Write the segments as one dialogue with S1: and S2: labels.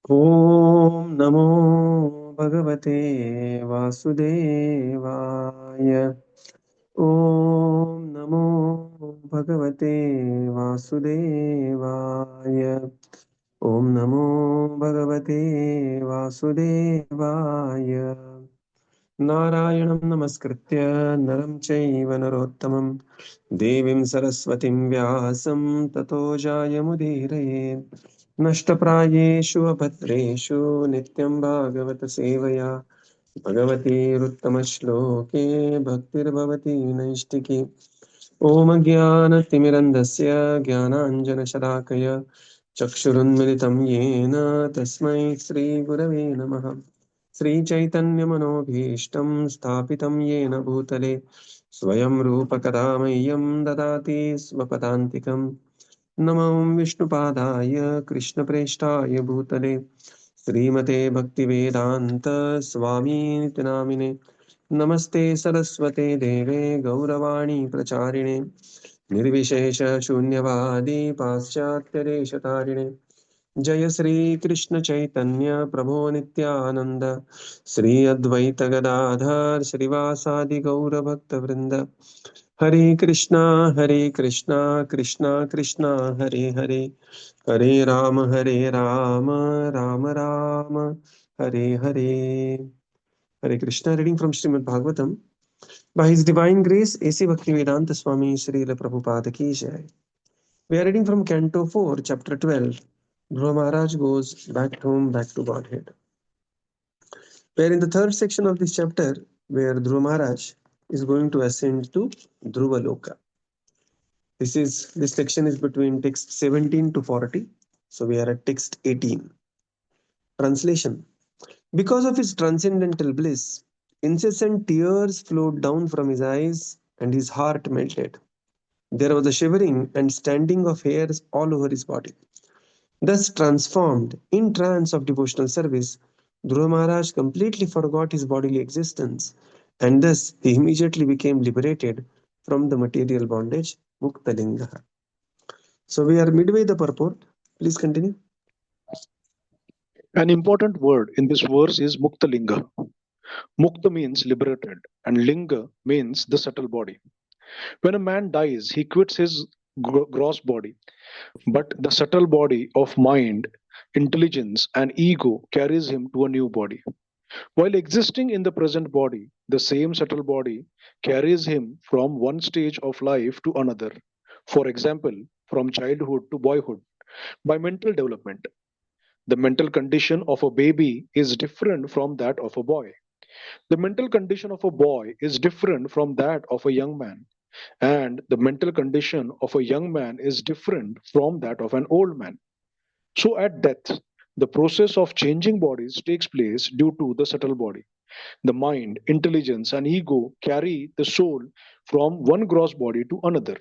S1: Om Namo Bhagavate Vasudevaya. Om Namo Bhagavate Vasudevaya. Om Namo Bhagavate Vasudevaya. Narayanam Namaskritya Naram Chaiva Narottamam Devim Saraswatim Vyasam Tato Jayamudiraye Nashtaprayeshu Abhadreshu Nityam Bhagavata Sevaya Bhagavati Ruttama-shloke Bhaktir-bhavati Naishtiki Om Jnana-timirandasya Jnananjana-shalakaya Chakshurunmilitam Yena Tasmai Shri Gurave Namaha Shri Chaitanya-manobhishtam Sthapitam Yena Bhutale Swayam Rupa Kadamayyam Dadati Svapadantikam Namam Vishnupadaya Krishna Preshtaya Bhutale Srimate Bhaktivedanta Swami Niti Namine Namaste Saraswate Deve Gauravani Pracharine Nirvishesha Shunyavadi Paschatyareshatarine Jaya Sri Krishna Chaitanya Prabhu Nityananda Sri Advaita Gadadhar Srivasadi Gaura Bhakta Vrinda Hare Krishna Krishna Krishna Hare Hare Hare Rama Rama Rama Hare Hare. Hare Krishna. Reading from Śrīmad Bhāgavatam. By His Divine Grace, A.C. Bhaktivedanta Swami Srila Prabhupada Ki Jai. We are reading from Canto 4, Chapter 12. Dhruva Mahārāja goes back home, back to Godhead. We are in the third section of this chapter, where Dhruva Mahārāja is going to ascend to Dhruva Loka. This section is between text 17 to 40. So we are at text 18. Translation. Because of his transcendental bliss, incessant tears flowed down from his eyes and his heart melted. There was a shivering and standing of hairs all over his body. Thus transformed, in trance of devotional service, Dhruva Maharaj completely forgot his bodily existence, and thus he immediately became liberated from the material bondage, Muktalinga. So we are midway the purport. Please continue.
S2: An important word in this verse is Muktalinga. Mukta means liberated, and Linga means the subtle body. When a man dies, he quits his gross body, but the subtle body of mind, intelligence, and ego carries him to a new body. While existing in the present body, the same subtle body carries him from one stage of life to another. For example, from childhood to boyhood, by mental development. The mental condition of a baby is different from that of a boy. The mental condition of a boy is different from that of a young man. And the mental condition of a young man is different from that of an old man. So at death, the process of changing bodies takes place due to the subtle body. The mind, intelligence, and ego carry the soul from one gross body to another.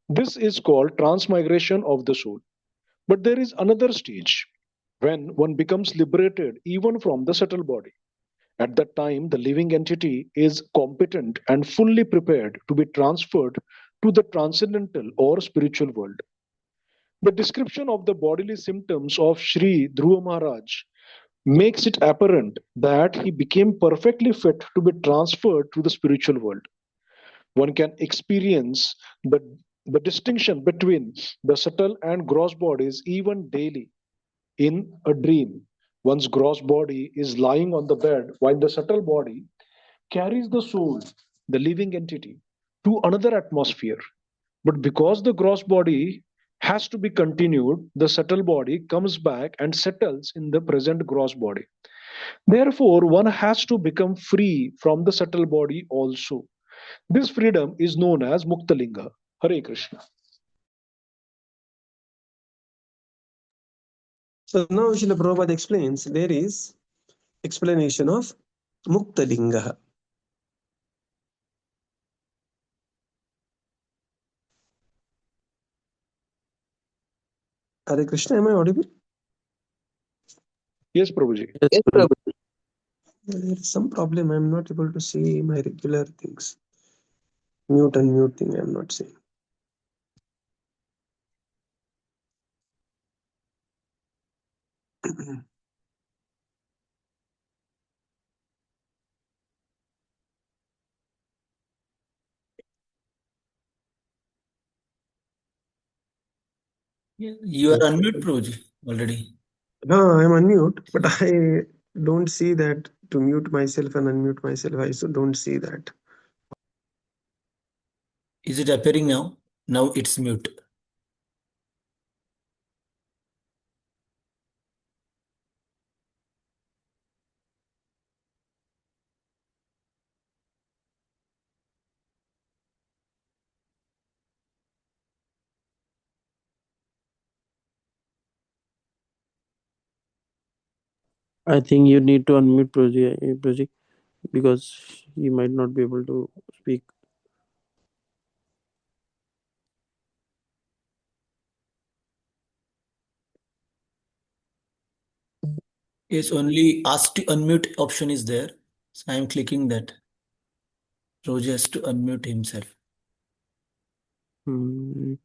S2: This is called transmigration of the soul. But there is another stage when one becomes liberated even from the subtle body. At that time, the living entity is competent and fully prepared to be transferred to the transcendental or spiritual world. The description of the bodily symptoms of Śrī Dhruva Mahārāja makes it apparent that he became perfectly fit to be transferred to the spiritual world. One can experience the distinction between the subtle and gross bodies even daily. In a dream, one's gross body is lying on the bed while the subtle body carries the soul, the living entity, to another atmosphere. But because the gross body has to be continued, the subtle body comes back and settles in the present gross body. Therefore, one has to become free from the subtle body also. This freedom is known as Muktalinga. Hare Krishna.
S1: So now Srila Prabhupada explains there is explanation of Muktalinga. Hare Krishna, am I audible?
S2: Yes, Prabhuji.
S1: Yes, Prabhuji. There is some problem. I am not able to see my regular things. Mute and mute thing I am not seeing.
S3: You are unmute, Prabhuji, already.
S1: No, I'm unmute, but I don't see that to mute myself and unmute myself. I also don't see that.
S3: Is it appearing now? Now it's mute.
S4: I think you need to unmute Prabhuji, because he might not be able to speak.
S3: Yes, only ask to unmute option is there. So I am clicking that. Prabhuji has to unmute himself.
S4: Hmm.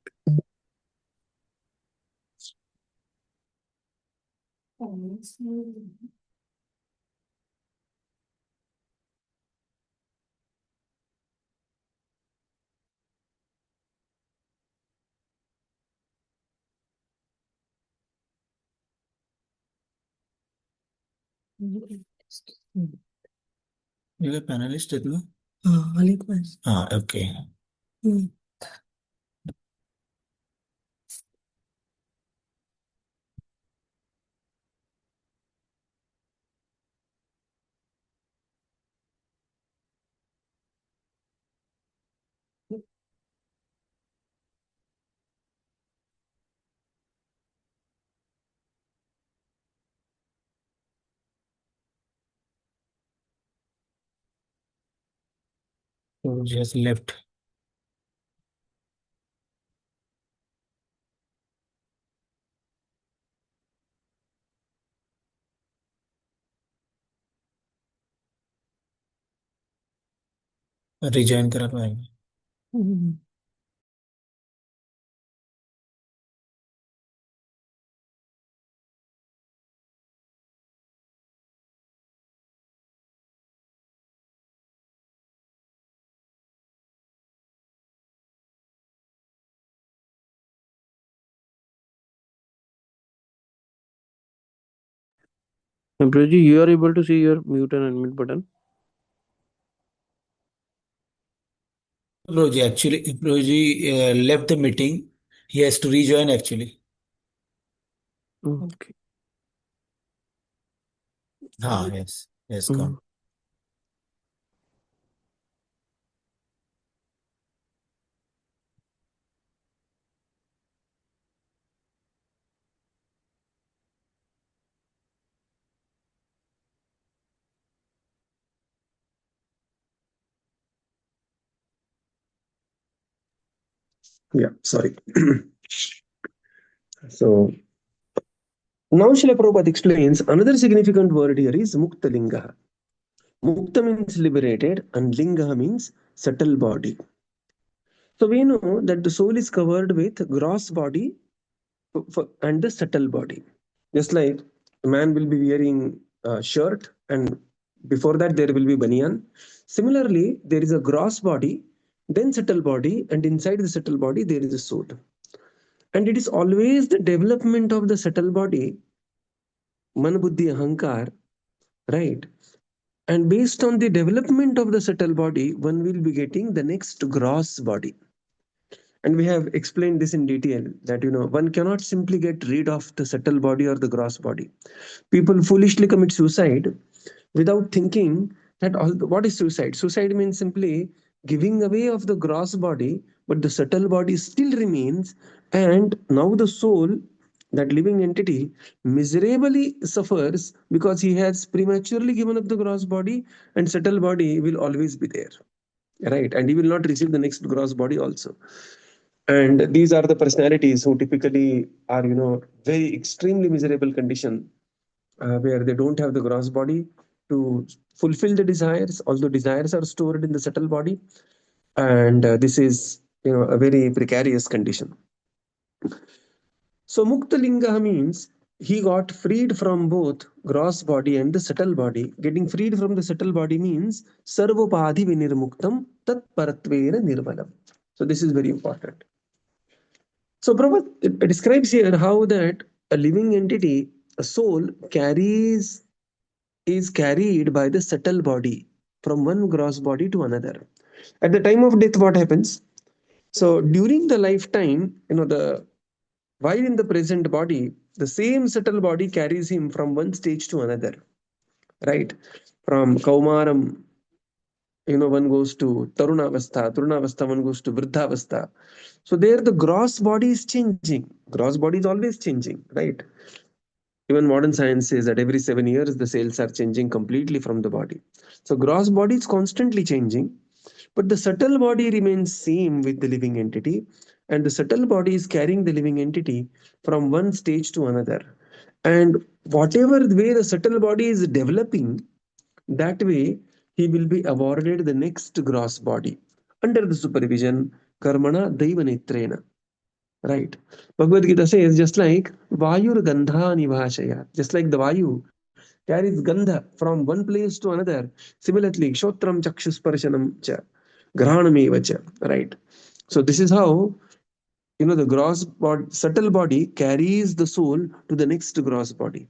S3: You are panelist, Dhruva? Okay. Prabhuji has left. Rejoin करा पाएंगे.
S4: And Prabhuji, you are able to see your mute and unmute button?
S3: Prabhuji, actually, Prabhuji left the meeting. He has to rejoin actually.
S4: Okay.
S3: Yes. Yes, gone.
S1: Yeah, sorry. So now Srila Prabhupada explains another significant word here is Mukta Linga. Mukta means liberated and Linga means subtle body. So we know that the soul is covered with gross body and the subtle body. Just like a man will be wearing a shirt and before that there will be banyan. Similarly, there is a gross body, then subtle body, and inside the subtle body there is a soul. And it is always the development of the subtle body, man, buddhi, ahankar, right? And based on the development of the subtle body, one will be getting the next gross body. And we have explained this in detail that one cannot simply get rid of the subtle body or the gross body. People foolishly commit suicide without thinking that what is suicide? Suicide means simply giving away of the gross body, but the subtle body still remains, and now the soul, that living entity, miserably suffers because he has prematurely given up the gross body, and subtle body will always be there, right? And he will not receive the next gross body also. And these are the personalities who typically are very extremely miserable condition, where they don't have the gross body to fulfill the desires, although desires are stored in the subtle body. And this is a very precarious condition. So Mukta Linga means he got freed from both gross body and the subtle body. Getting freed from the subtle body means sarvopadhi vinirmuktam tat paratvera nirmalam. So this is very important. So Prabhupada it describes here how that a living entity, a soul, is carried by the subtle body from one gross body to another. At the time of death, what happens? So during the lifetime, while in the present body, the same subtle body carries him from one stage to another, right? From Kaumaram, one goes to Tarunavastha, one goes to Vriddhavastha. So there the gross body is changing. Gross body is always changing, right? Even modern science says that every 7 years the cells are changing completely from the body. So gross body is constantly changing, but the subtle body remains same with the living entity, and the subtle body is carrying the living entity from one stage to another. And whatever way the subtle body is developing, that way he will be awarded the next gross body under the supervision karmana daiva netrena. Right. Bhagavad Gita says just like Vayur Gandha Nivashaya, just like the Vayu carries Gandha from one place to another. Similarly, Kshotram Chakshusparshanam cha, Granameva cha. Right. So this is how the gross body, subtle body carries the soul to the next gross body.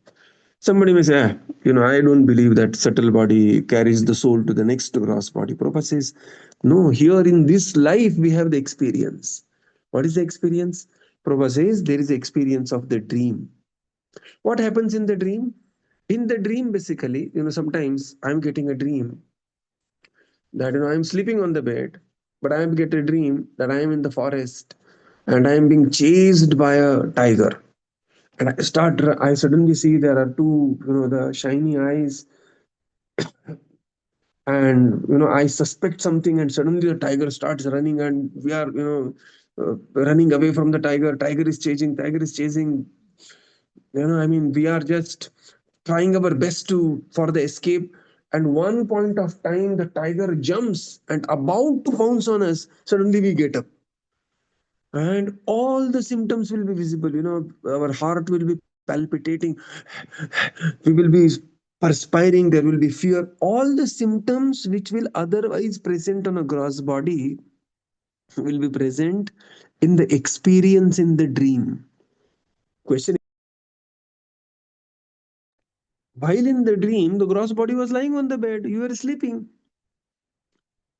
S1: Somebody may say, I don't believe that subtle body carries the soul to the next gross body. Prabhupada says, no, here in this life we have the experience. What is the experience? Prabhupada says there is the experience of the dream. What happens in the dream? In the dream, basically, sometimes I'm getting a dream that, I'm sleeping on the bed, but I get a dream that I am in the forest and I am being chased by a tiger. And I suddenly see there are two, the shiny eyes, and I suspect something, and suddenly the tiger starts running, and we are, running away from the tiger. Tiger is chasing. We are just trying our best to for the escape. And one point of time, the tiger jumps and about to pounce on us. Suddenly we get up, and all the symptoms will be visible. Our heart will be palpitating, we will be perspiring, there will be fear. All the symptoms which will otherwise present on a gross body will be present in the experience in the dream. Question: while in the dream the gross body was lying on the bed, you were sleeping.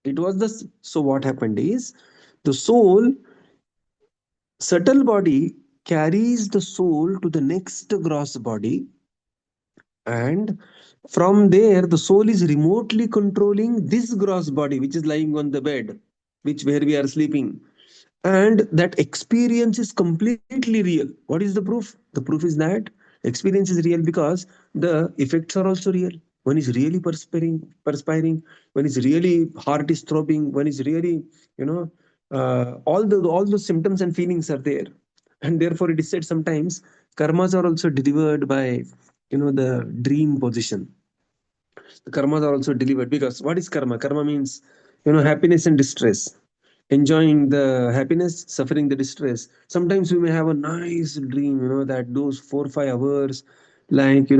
S1: It was the So what happened is, the soul, subtle body, carries the soul to the next gross body, and from there the soul is remotely controlling this gross body which is lying on the bed, which where we are sleeping. And that experience is completely real. What is the proof? The proof is that experience is real because the effects are also real. One is really perspiring, one is really heart is throbbing, one is really, all the symptoms and feelings are there. And therefore it is said sometimes karmas are also delivered by the dream position. The karmas are also delivered because what is karma? Karma means happiness and distress. Enjoying the happiness, suffering the distress. Sometimes we may have a nice dream, that those 4 5 hours, like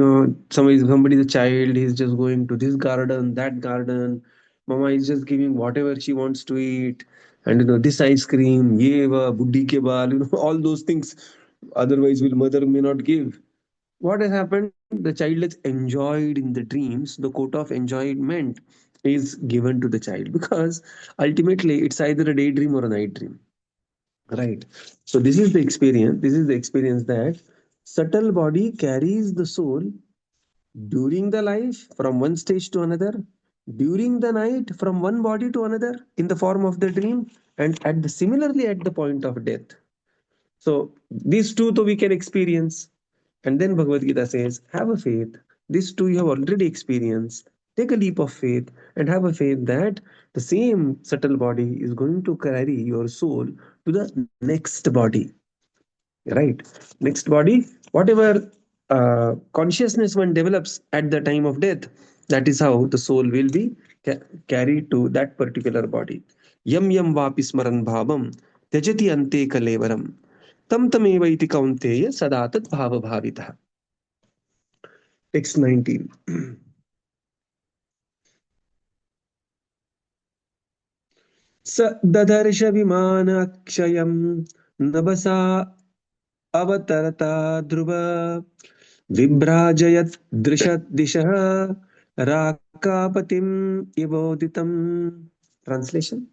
S1: somebody's a child, he's just going to this garden, that garden. Mama is just giving whatever she wants to eat, and this ice cream, yeva, buddhi ke baal, all those things. Otherwise, will mother may not give. What has happened? The child is enjoyed in the dreams. The quote of enjoyment is given to the child because ultimately it's either a daydream or a night dream, right? So this is the experience. This is the experience that subtle body carries the soul during the life from one stage to another, during the night from one body to another in the form of the dream, and similarly at the point of death. So these two though we can experience. And then Bhagavad Gita says, have a faith. These two you have already experienced. Take a leap of faith and have a faith that the same subtle body is going to carry your soul to the next body. Right? Next body, whatever consciousness one develops at the time of death, that is how the soul will be carried to that particular body. Yam yam vapi smaran bhavam त्यजति अन्ते कलेवरम तम तमेव इति कौन्तेय सदा तत् भाव भावितः. Text 19. Sa dadarsha vimana akshayam nabasa avatarata dhruva vibrajayat drishat disha rakapatim iboditam. Translation.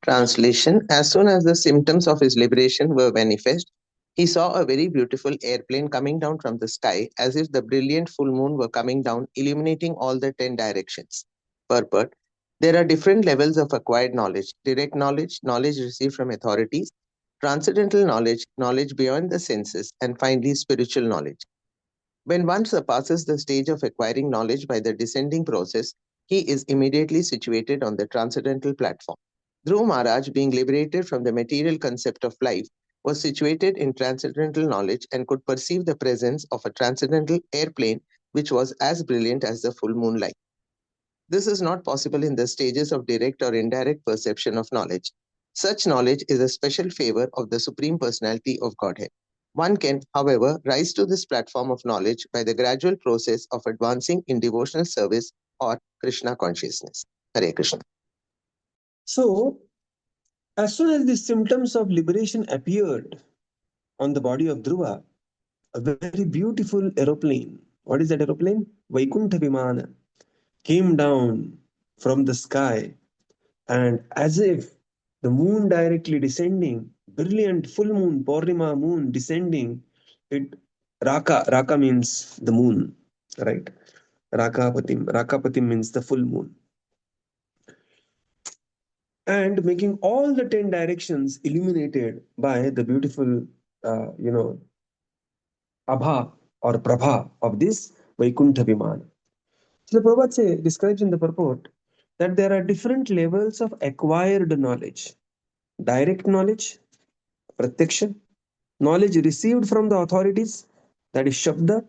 S5: Translation: As soon as the symptoms of his liberation were manifest, he saw a very beautiful airplane coming down from the sky, as if the brilliant full moon were coming down, illuminating all the 10 directions. Purport: There are different levels of acquired knowledge: direct knowledge, knowledge received from authorities, transcendental knowledge, knowledge beyond the senses, and finally spiritual knowledge. When one surpasses the stage of acquiring knowledge by the descending process, he is immediately situated on the transcendental platform. Dhruva Mahārāja, being liberated from the material concept of life, was situated in transcendental knowledge and could perceive the presence of a transcendental airplane which was as brilliant as the full moonlight. This is not possible in the stages of direct or indirect perception of knowledge. Such knowledge is a special favor of the Supreme Personality of Godhead. One can, however, rise to this platform of knowledge by the gradual process of advancing in devotional service or Kṛṣṇa consciousness. Hare Krishna.
S1: So, as soon as the symptoms of liberation appeared on the body of Dhruva, a very beautiful aeroplane. What is that aeroplane? Vaikuntha Vimana came down from the sky, and as if the moon directly descending, brilliant full moon, Purnima moon descending, it Raka means the moon, right? Rakapatim means the full moon. And making all the 10 directions illuminated by the beautiful, Abha or Prabha of this Vaikuntha Vimana. So the Prabhupada describes in the purport that there are different levels of acquired knowledge. Direct knowledge, pratyaksha, knowledge received from the authorities, that is Shabda,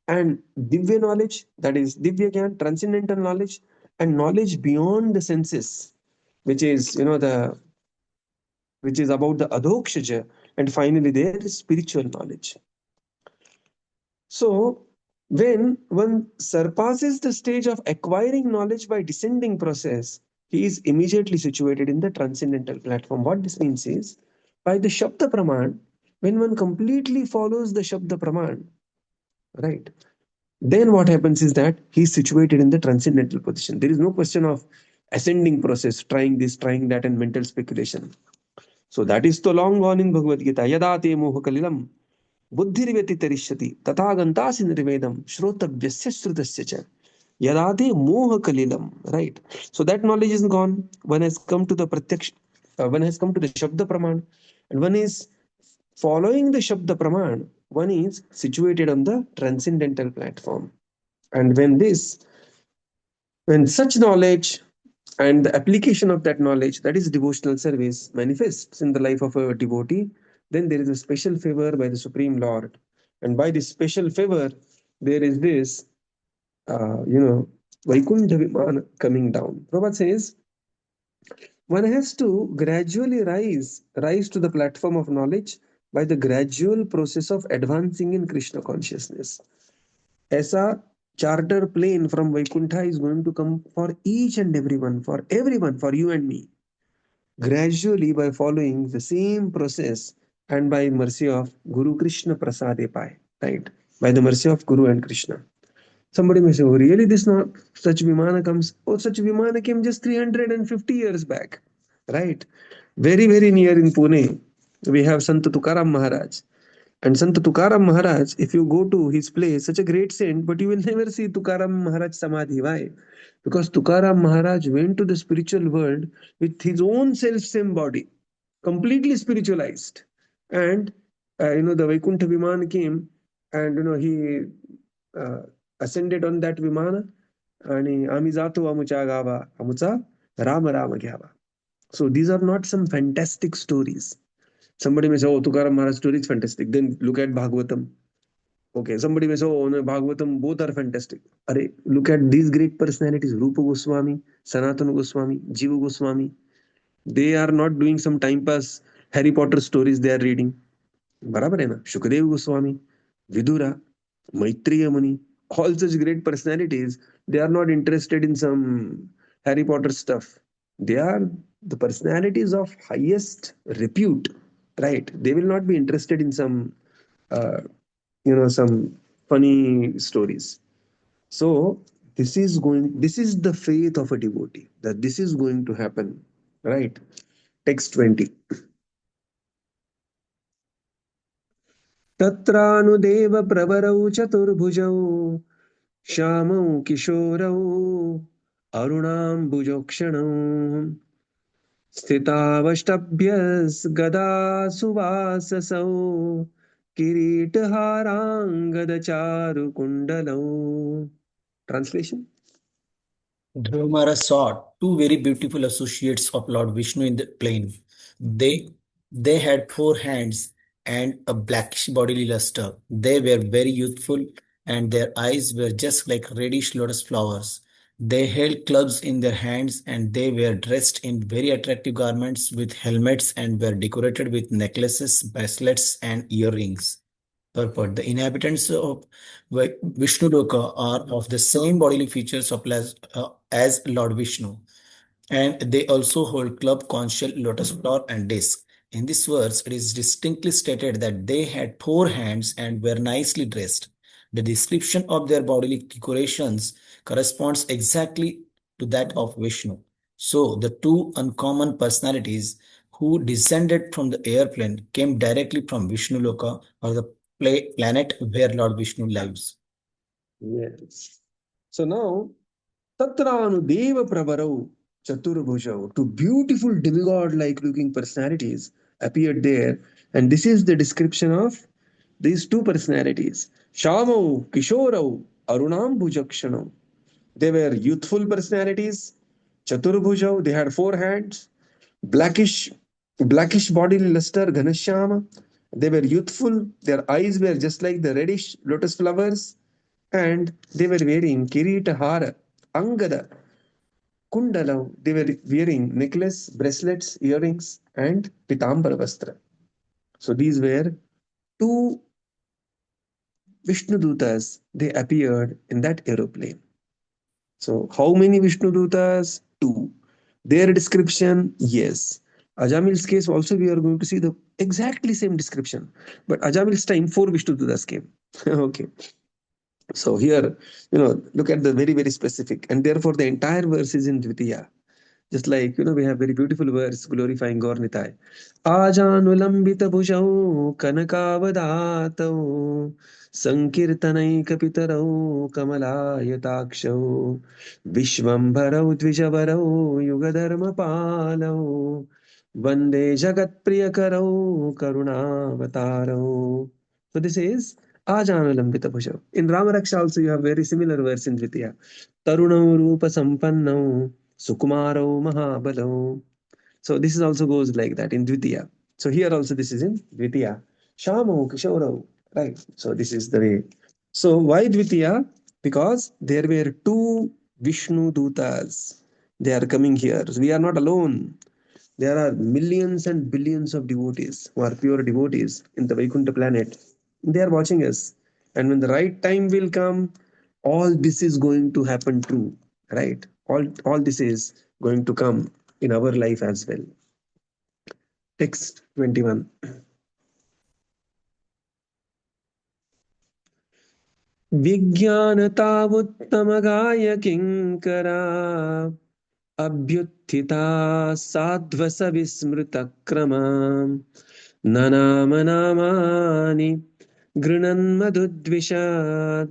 S1: and Divya knowledge, that is Divya Gyan, transcendental knowledge, and knowledge beyond the senses, which is about the Adhokshaja, and finally there is spiritual knowledge. So when one surpasses the stage of acquiring knowledge by descending process, he is immediately situated in the transcendental platform. What this means is, by the Shabda Praman, when one completely follows the Shabda Praman, right, then what happens is that he is situated in the transcendental position. There is no question of ascending process, trying this, trying that, and mental speculation. So that is so long gone in Bhagavad Gita. Yada te moha kalilam buddhirvyatitarishati tatha gantasi nirvedam shrotavyasya shrutasya cha yadate moha kalilam. Right. So that knowledge is gone. One has come to the pratyaksh, one has come to the Shabda Praman, and one is following the Shabda Praman, one is situated on the transcendental platform. And when such knowledge and the application of that knowledge, that is devotional service, manifests in the life of a devotee, then there is a special favor by the Supreme Lord. And by this special favor, there is this, Vaikuntha Vimana coming down. Prabhupada says, one has to gradually rise to the platform of knowledge by the gradual process of advancing in Kṛṣṇa consciousness. Aisa charter plane from Vaikuntha is going to come for each and everyone, for you and me, gradually by following the same process and by mercy of Guru Kṛṣṇa Prasade Pai, right? By the mercy of Guru and Kṛṣṇa. Somebody may say, oh, really, this not such Vimana comes? Oh, such Vimana came just 350 years back, right? Very, very near in Pune, we have Sant Tukaram Maharaj. And Sant Tukaram Maharaj, if you go to his place, such a great saint, but you will never see Tukaram Maharaj Samadhi. Why? Because Tukaram Maharaj went to the spiritual world with his own self-same body, completely spiritualized. And, the Vaikuntha Vimana came, and, he ascended on that Vimana, and Amizato Amucha Gava, Amucha Rama Rama Gyava. So these are not some fantastic stories. Somebody may say, oh, Tukaram Maharaj story is fantastic. Then look at Bhagavatam. Okay, somebody may say, oh, no, Bhagavatam, both are fantastic. Array, look at these great personalities, Rupa Goswami, Sanatana Goswami, Jiva Goswami. They are not doing some time pass Harry Potter stories they are reading. Barabar hai na? Shukadev Goswami, Vidura, Maitreya Muni, all such great personalities, they are not interested in some Harry Potter stuff. They are the personalities of highest repute, right? They will not be interested in some, some funny stories. So this is the faith of a devotee, that this is going to happen, right? Text 20. Tatranudev pravarau chaturbhujau Shamau Kishorau Arunambujokṣanau Sthitavashtabhyas Gada Suvasasau Kiritharangadcharu Kundalau. Translation?
S3: Dhruva Mahārāja saw two very beautiful associates of Lord Vishnu in the plain. They had 4 hands and a blackish bodily luster. They were very youthful, and their eyes were just like reddish lotus flowers. They held clubs in their hands, and they were dressed in very attractive garments with helmets and were decorated with necklaces, bracelets, and earrings. Purport: the inhabitants of Vishnu Loka are of the same bodily features as Lord Vishnu, and they also hold club, conch shell, lotus flower, and disc. In this verse, it is distinctly stated that they had 4 hands and were nicely dressed. The description of their bodily decorations corresponds exactly to that of Vishnu. So, the two uncommon personalities who descended from the airplane came directly from Vishnu Loka, or the planet where Lord Vishnu lives.
S1: Yes. So now, Tatranu Deva Pravarau Chaturbhujau, two beautiful demigod-like looking personalities appeared there, and this is the description of these two personalities. Shamau Kishorau Arunambujokṣanau. They were youthful personalities. Chaturbhujau, they had 4 hands. Blackish body luster, Ghanashyama. They were youthful. Their eyes were just like the reddish lotus flowers. And they were wearing Kiritahara, Angada, Kundalau. They were wearing necklace, bracelets, earrings, and Pitambara Vastra. So these were 2 Vishnu Dutas. They appeared in that aeroplane. So how many Vishnu Dutas? 2. Their description, yes. Ajamil's case also we are going to see the exactly same description. But Ajamil's time 4 Vishnu Dutas came. Okay. So here, look at the very, very specific. And therefore the entire verse is in Dvitiya. Just like, we have very beautiful verse glorifying Gaur Nitai. Ajanulambita bhujau kanakavadhatau sankirtanai kapitarau kamalayatakshav vishvambarau dvijavarau yugadharma palau vande jagat priyakarau karunavatarau. So this is Ajanulambita bhujau. In Ramaraksha also you have very similar verse in Dvitiya. Tarunau rupa sampannau Sukumaro Mahabalo. So this is also goes like that in Dvitiya. So here also this is in Dvitiya. Shamo Kishorao. Right. So this is the way. So why Dvitiya? Because there were 2 Vishnu Dutas. They are coming here. So we are not alone. There are millions and billions of devotees who are pure devotees in the Vaikuntha planet. They are watching us. And when the right time will come, all this is going to happen true. Right? All this is going to come in our life as well. Text 21. Vijnanatavuttamagaya kinkara abhyuthita sadvasa vismrita krama nanamanamani grinan madhudvishat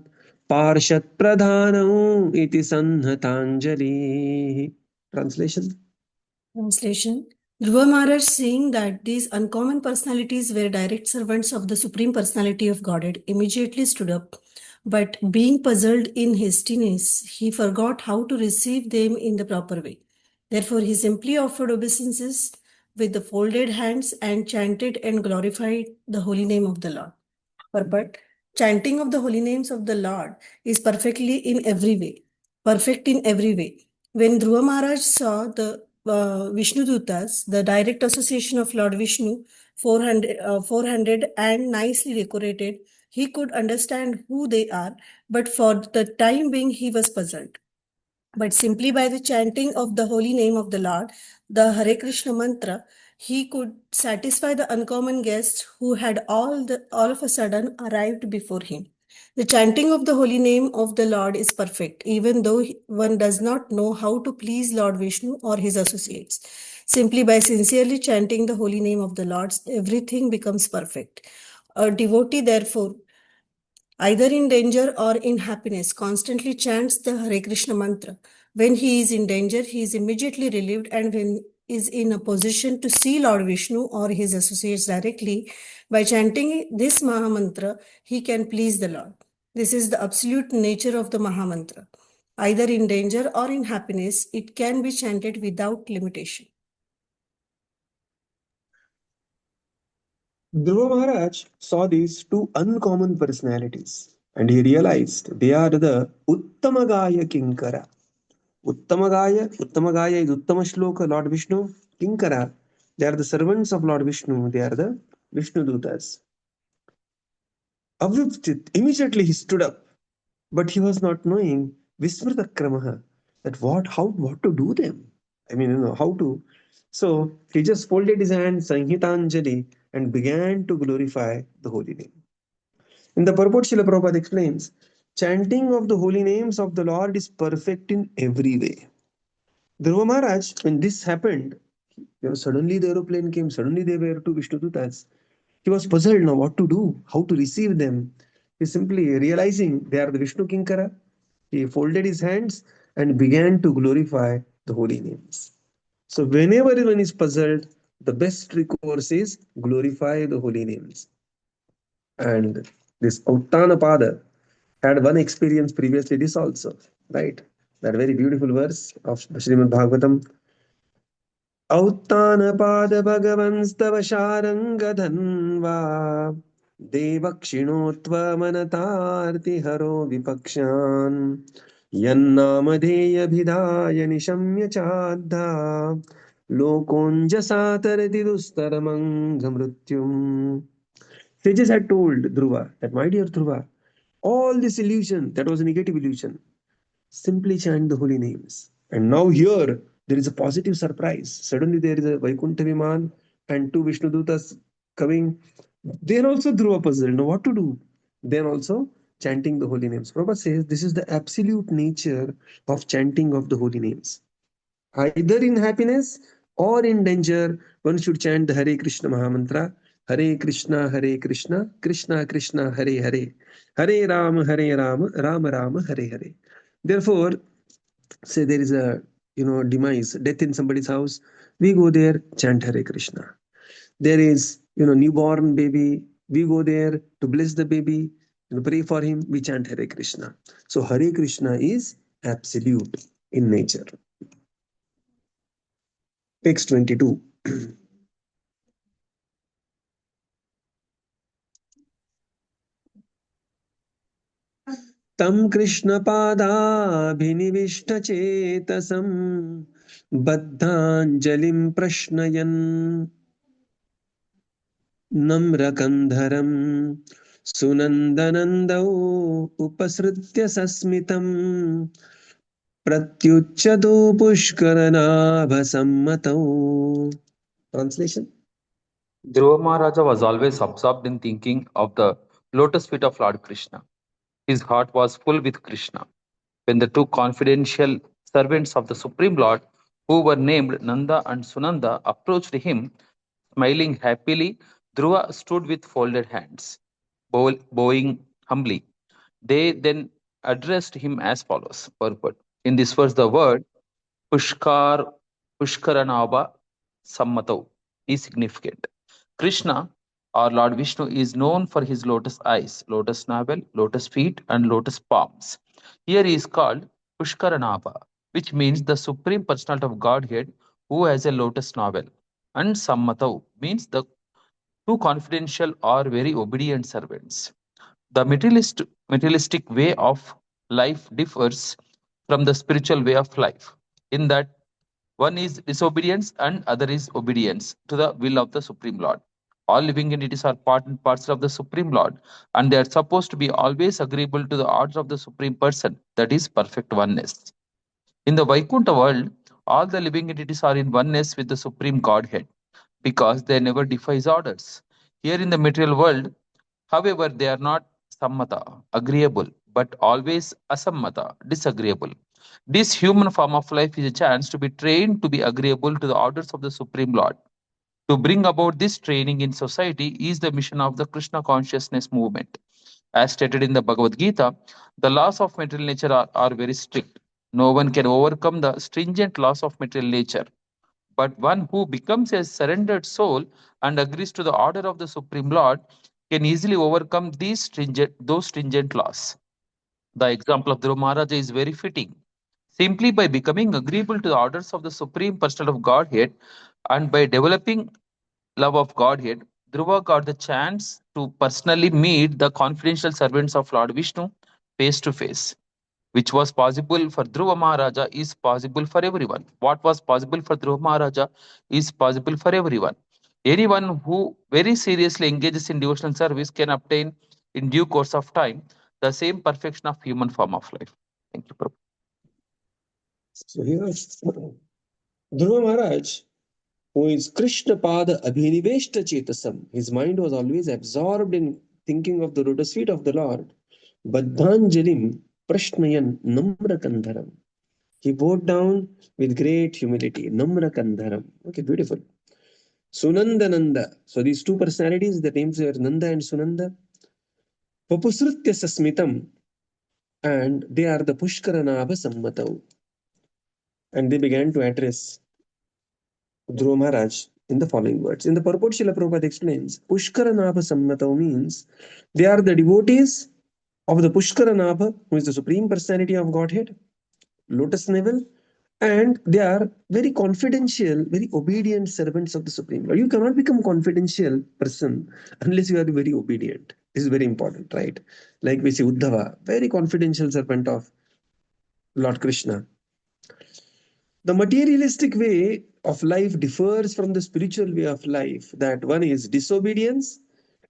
S1: Parshat Pradhanam iti Sanhatanjali. Translation?
S6: Dhruva Mahārāja, seeing that these uncommon personalities were direct servants of the Supreme Personality of Godhead, immediately stood up. But being puzzled in hastiness, he forgot how to receive them in the proper way. Therefore, he simply offered obeisances with the folded hands and chanted and glorified the holy name of the Lord. Purport: chanting of the holy names of the Lord is perfect in every way. When Dhruva Mahārāja saw the Vishnu Dutas, the direct association of Lord Vishnu, 400 and nicely decorated, He could understand who they are, but for the time being he was puzzled. But simply by the chanting of the holy name of the Lord, the Hare Krishna mantra, he could satisfy the uncommon guest who had all of a sudden arrived before him. The chanting of the holy name of the Lord is perfect, even though one does not know how to please Lord Vishnu or his associates. Simply by sincerely chanting the holy name of the Lord, everything becomes perfect. A devotee, therefore, either in danger or in happiness, constantly chants the Hare Krishna mantra. When he is in danger, he is immediately relieved, and when is in a position to see Lord Vishnu or his associates directly, by chanting this Mahamantra, he can please the Lord. This is the absolute nature of the Mahamantra. Either in danger or in happiness, it can be chanted without limitation.
S1: Dhruva Maharaj saw these two uncommon personalities and he realized they are the Uttamagaya Kinkara. Uttamagaya is Uttama Shloka, Lord Vishnu. Kinkara, they are the servants of Lord Vishnu, they are the Vishnu Dutas. Avyuptit, immediately he stood up, but he was not knowing Vismritakramaha, that what to do them. I mean, how to. So he just folded his hands, Sanhitanjali, and began to glorify the holy name. In the purport, Srila Prabhupada explains, chanting of the holy names of the Lord is perfect in every way. Dhruva Maharaj, when this happened, suddenly the aeroplane came, suddenly they were two Vishnudutas. He was puzzled now what to do, how to receive them. He simply realizing they are the Vishnu Kinkara, he folded his hands and began to glorify the holy names. So whenever one is puzzled, the best recourse is glorify the holy names. And this Uttanapada had one experience previously, this also, right? That very beautiful verse of Śrīmad Bhāgavatam. Auttanapada bhagavanstava sharangadhanva devakshinottva manatarti haro vipakshan yannamadeya bhidaya nishamya chadha lokonjasa tarati dustaramanga mrityum. Sages had told Dhruva that, my dear Dhruva, all this illusion, that was a negative illusion. Simply chant the holy names. And now here, there is a positive surprise. Suddenly there is a Vaikuntha Viman and two Vishnudutas coming. They are also Dhruva puzzled. Now what to do? Then also chanting the holy names. Prabhupada says this is the absolute nature of chanting of the holy names. Either in happiness or in danger, one should chant the Hare Krishna Mahamantra. Hare Krishna, Krishna Krishna, Hare Hare. Hare Rama, Rama Rama, Hare Hare. Therefore, say there is a demise, death in somebody's house, we go there, chant Hare Krishna. There is newborn baby, we go there to bless the baby, pray for him, we chant Hare Krishna. So Hare Krishna is absolute in nature. Text 22. Tam Krishna padabhinivishtachetasam baddhanjalim prashnayan namrakandharam sunandanandau upasritya sasmitam pratyuchado pushkaranabhasammatau. Translation.
S7: Dhruva Mahārāja was always absorbed in thinking of the lotus feet of Lord Kṛṣṇa. His heart was full with Kṛṣṇa. When the two confidential servants of the Supreme Lord, who were named Nanda and Sunanda, approached him, smiling happily, Dhruva stood with folded hands, bowing humbly. They then addressed him as follows. Purport. In this verse, the word Pushkaranabha Sammatau is significant. Kṛṣṇa, or Lord Vishnu, is known for his lotus eyes, lotus navel, lotus feet, and lotus palms. Here he is called Pushkaranabha, which means the Supreme Personality of Godhead who has a lotus navel. And Sammatau means the two confidential or very obedient servants. The materialistic way of life differs from the spiritual way of life, in that one is disobedience and other is obedience to the will of the Supreme Lord. All living entities are part and parcel of the Supreme Lord, and they are supposed to be always agreeable to the order of the Supreme Person, that is perfect oneness. In the Vaikuntha world, all the living entities are in oneness with the Supreme Godhead, because they never defy his orders. Here in the material world, however, they are not sammata, agreeable, but always asammata, disagreeable. This human form of life is a chance to be trained to be agreeable to the orders of the Supreme Lord. To bring about this training in society is the mission of the Kṛṣṇa consciousness movement. As stated in the Bhagavad Gita, the laws of material nature are very strict. No one can overcome the stringent laws of material nature. But one who becomes a surrendered soul and agrees to the order of the Supreme Lord can easily overcome those stringent laws. The example of Dhruva Mahārāja is very fitting. Simply by becoming agreeable to the orders of the Supreme Personality of Godhead and by developing love of Godhead, Dhruva got the chance to personally meet the confidential servants of Lord Vishnu face to face. Which was possible for Dhruva Mahārāja is possible for everyone. What was possible for Dhruva Mahārāja is possible for everyone. Anyone who very seriously engages in devotional service can obtain in due course of time the same perfection of human form of life. Thank you, Prabhu.
S1: So here, Dhruva Maharaj, who is Krishna Pada Abhiniveshta Chetasam, his mind was always absorbed in thinking of the lotus feet of the Lord. Baddhanjalim Prashnayan Namra Kandharam. He bowed down with great humility. Namra Kandharam. Okay, beautiful. Sunandananda. So these two personalities, the names were Nanda and Sunanda. Papusrutya Sasmitam. And they are the Pushkaranabha Sammatau. And they began to address Dhruva Maharaj in the following words. In the purport, Srila Prabhupada explains, Pushkaranabha Sammatau means they are the devotees of the Pushkaranabha, who is the Supreme Personality of Godhead, lotus level, and they are very confidential, very obedient servants of the Supreme Lord. You cannot become a confidential person unless you are very obedient. This is very important, right? Like we say Uddhava, very confidential servant of Lord Kṛṣṇa. The materialistic way of life differs from the spiritual way of life, that one is disobedience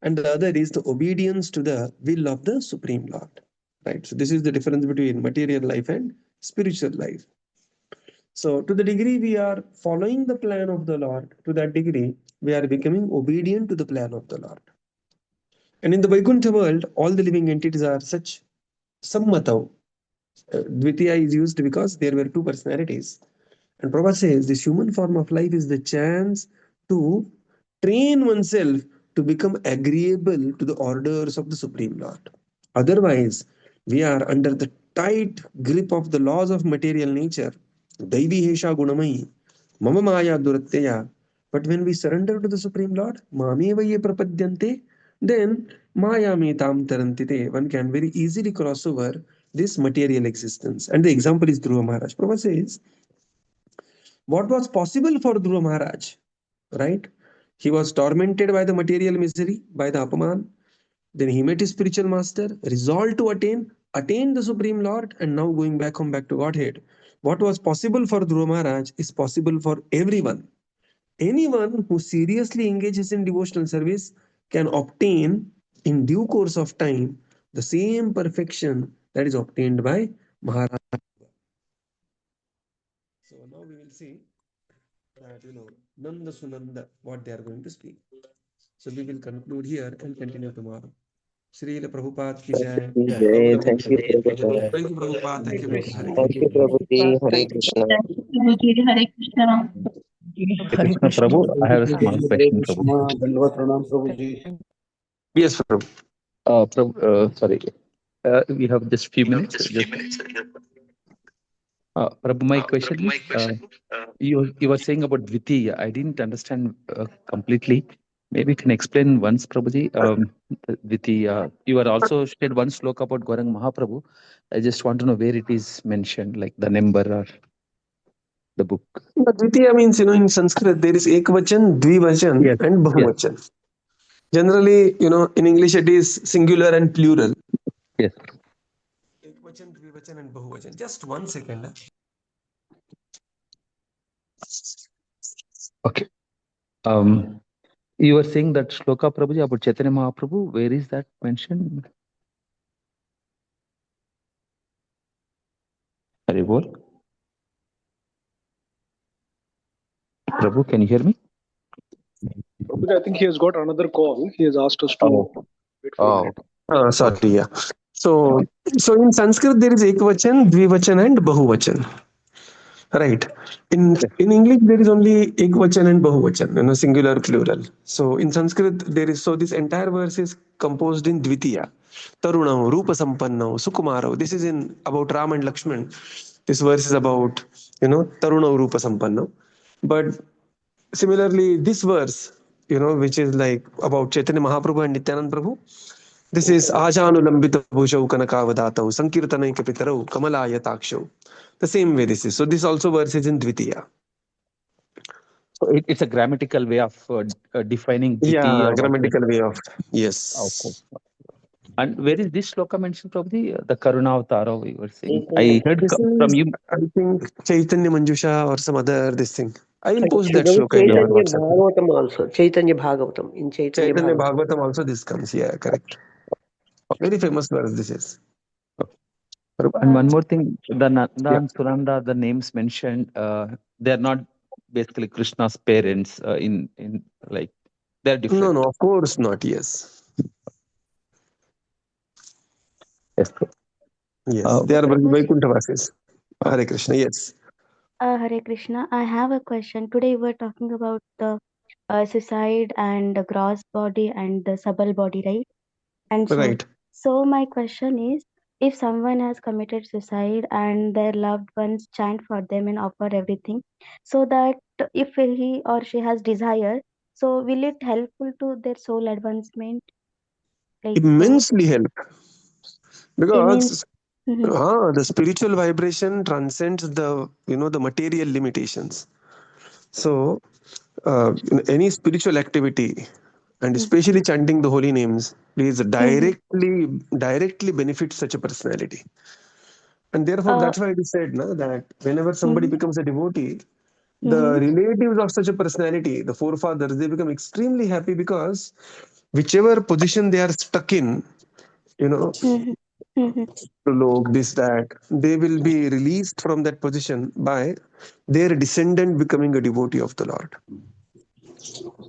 S1: and the other is the obedience to the will of the Supreme Lord. Right? So this is the difference between material life and spiritual life. So to the degree we are following the plan of the Lord, to that degree we are becoming obedient to the plan of the Lord. And in the Vaikuntha world, all the living entities are such sammatav. Dvitiya is used because there were two personalities. And Prabhupada says this human form of life is the chance to train oneself to become agreeable to the orders of the Supreme Lord. Otherwise, we are under the tight grip of the laws of material nature. Daivi hesha gunamai, mama maya duratteya. But when we surrender to the Supreme Lord, mameva ye prapadyante, then maya me tam tarantite. One can very easily cross over this material existence. And the example is Dhruva Maharaj. Prabhupada says, what was possible for Dhruva Maharaj, right? He was tormented by the material misery, by the apaman. Then he met his spiritual master, resolved to attain the Supreme Lord, and now going back home, back to Godhead. What was possible for Dhruva Maharaj is possible for everyone. Anyone who seriously engages in devotional service can obtain in due course of time the same perfection that is obtained by Maharaj. So now we will see that, Nanda Sunanda, what they are going to speak. So we will conclude here and continue tomorrow. Srila Prabhupada ki jai.
S5: Thank you, Prabhupada.
S1: Thank you, Prabhupada. Thank you, Hare
S5: Thank you, Prabhuji. Hare Krishna.
S8: Hare Krishna.
S7: Hare Krishna, Prabhu. I have a small question, Prabhu.
S9: Dandavad Pranam, Prabhuji.
S1: Yes, Prabhu.
S7: Prabhu, sorry. We have just few minutes. Prabhu, my question is, you were saying about Dvitiya. I didn't understand completely. Maybe you can explain once, Prabhuji. Dvitiya. You are also shared one sloka about Gauranga Mahaprabhu. I just want to know where it is mentioned, like the number or the book.
S1: Dvitiya means, in Sanskrit, there is Ekvachan, Dvivachan,
S7: Yes,
S1: and Bahuvachan. Generally, in English, it is singular and plural.
S7: Yes.
S1: Ekvachan, Dvivachan, and Bahuvachan. Just 1 second.
S7: Okay. You were saying that shloka, Prabhuji, about Chaitanya Mahaprabhu. Where is that mentioned? Hari bol. Prabhu, can you hear me?
S2: I think he has got another call. He has asked us to wait for a minute.
S1: Sorry, yeah. So in Sanskrit there is ekvachan, dvivachan, and bahuvachan. Right. In English there is only ekvachan and bahuvachan, singular, plural. So in Sanskrit there is, so this entire verse is composed in dvitiya. Tarunam, Rupa Sampannam, Sukumaro. This is in about Ram and Lakshman. This verse is about, Tarunam, Rupa Sampannam. But similarly, this verse, which is like about Chaitanya Mahaprabhu and Nityanand Prabhu, this is Ajanulambita Bhushau Kanakavadatau, Sankirtanaika Pitarau, Kamalayatakshav. The same way this is. So this also verse is in Dvitiya.
S7: So it's a grammatical way of defining
S1: Yeah,
S7: Dvitiya.
S1: grammatical way of, yes.
S7: Okay. And where is this shloka mentioned, Prabhuji? The Karuna Avatara we were saying. I heard
S1: This
S7: from
S1: is,
S7: you.
S1: I think, Chaitanya Manjusha or some other this thing. I will post that
S9: Chaitanya
S1: shloka in your WhatsApp.
S9: Bhagavatam also. Chaitanya Bhagavatam. In Chaitanya
S1: Chaitanya
S9: Bhagavatam.
S1: Bhagavatam also this comes. Yeah, correct. Very famous verse this is.
S7: And one more thing, the Nanda and Sunanda, the names mentioned, they are not basically Krishna's parents. In like they're different.
S1: No, of course not. Yes.
S7: Yes.
S1: Yes, they are Vaikuntavasis. Hare Krishna. Yes.
S10: Hare Krishna. I have a question. Today we were talking about the suicide and the gross body and the subtle body, right? And
S1: Right.
S10: so my question is, if someone has committed suicide and their loved ones chant for them and offer everything, so that if he or she has desire, so will it helpful to their soul advancement? Like
S1: Immensely help. Because
S10: Mhm.
S1: the spiritual vibration transcends the the material limitations. So any spiritual activity, and especially chanting the holy names, is directly benefits such a personality. And therefore that's why it is said that whenever somebody becomes a devotee, the relatives of such a personality, the forefathers, they become extremely happy, because whichever position they are stuck in, log, this, that, they will be released from that position by their descendant becoming a devotee of the Lord.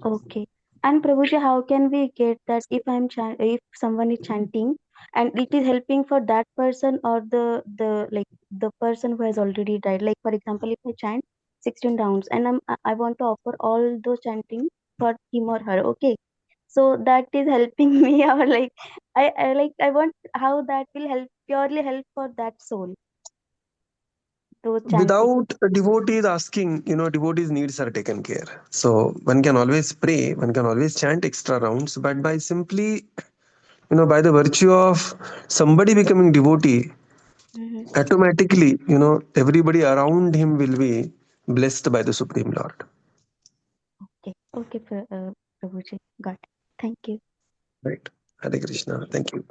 S10: Okay. And Prabhuji, how can we get that if someone is chanting and it is helping for that person or the person who has already died? Like for example, if I chant 16 rounds and I want to offer all those chanting for him or her, okay. So that is helping me, or like I want how that will purely help for that soul. Those chanting.
S1: Without devotees asking, devotees' needs are taken care. So one can always pray, one can always chant extra rounds, but by simply, by the virtue of somebody becoming devotee, automatically, everybody around him will be blessed by the Supreme Lord.
S10: Okay, Prabhuji, got it. Thank you.
S1: Right. Hare Krishna. Thank you.